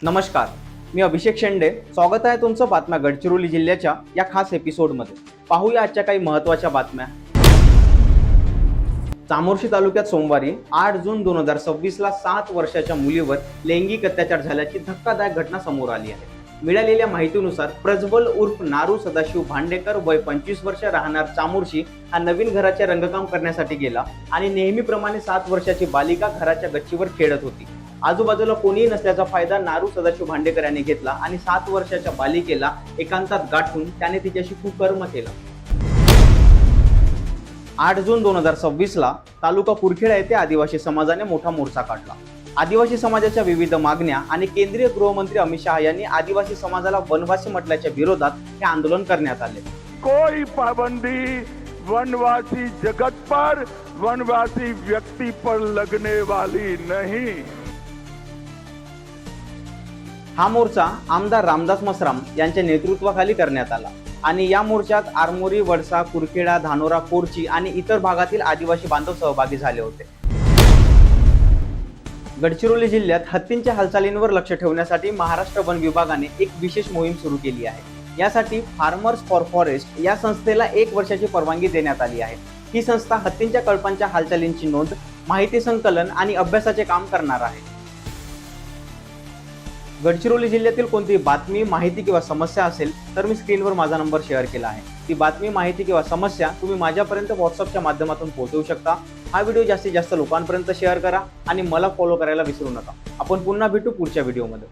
नमस्कार, मी अभिषेक शेंडे. स्वागत आहे तुमचं बातम्या गडचिरोली जिल्ह्याच्या या खास एपिसोडमध्ये. पाहूया आजच्या काही महत्त्वाच्या बातम्या. चामोर्शी तालुक्यात सोमवारी 8 जून 2026 ला 7 वर्षाच्या मुलीवर लैंगिक अत्याचार झाल्याची धक्कादायक घटना समोर आली आहे. मिळालेल्या माहितीनुसार प्रज्वल उर्फ नारू सदाशिव भांडेकर, वय 25 वर्ष, राहणार चामोर्शी, हा नवीन घराचे रंगकाम करण्यासाठी गेला आणि नेहमीप्रमाणे 7 वर्षाची बालिका घराच्या गच्चीवर खेळत होती. आजूबाजूला कोणीही नसल्याचा फायदा नारू सदाशिव भांडेकर यांनी घेतला आणि 7 वर्षाच्या बालिकेला एकांतात गाठून त्याने तिच्याशी कुकर्म केलं. 8 जून 2026 ला तालुका कुरखेडा येथे आदिवासी समाजाने मोठा मोर्चा काढला. आदिवासी समाजाच्या विविध मागण्या आणि केंद्रीय गृहमंत्री अमित शहा यांनी आदिवासी समाजाला वनवासी म्हटल्याच्या विरोधात हे आंदोलन करण्यात आले. कोई पाबंदी वनवासी जगत पर, वनवासी व्यक्ति पर लगने वाली नहीं. हा मोर्चा आमदार रामदास मसराम यांच्या नेतृत्वाखाली करण्यात आला आणि या मोर्चात आरमोरी, वडसा, कुरखेडा, धानोरा, कोरची आणि इतर भागातील आदिवासी बांधव सहभागी झाले होते. गडचिरोली जिल्ह्यात हत्तींच्या हालचालींवर लक्ष ठेवण्यासाठी महाराष्ट्र वन विभागाने एक विशेष मोहीम सुरू केली आहे. यासाठी फार्मर्स फॉर फॉरेस्ट या संस्थेला 1 वर्षाची परवानगी देण्यात आली आहे. ही संस्था हत्तींच्या कळपांच्या हालचालींची नोंद, माहिती संकलन आणि अभ्यासाचे काम करणार आहे. गडचिरोली जिल्ह्यातील कोणतीही बातमी, माहिती किंवा समस्या असेल तर मी स्क्रीनवर माझा नंबर शेअर केला आहे. ती बातमी, माहिती किंवा समस्या तुम्ही माझ्यापर्यंत व्हॉट्सअपच्या माध्यमातून पोहोचवू शकता. हा व्हिडिओ जास्तीत जास्त लोकांपर्यंत शेअर करा आणि मला फॉलो करायला विसरू नका. आपण पुन्हा भेटू पुढच्या व्हिडिओमध्ये.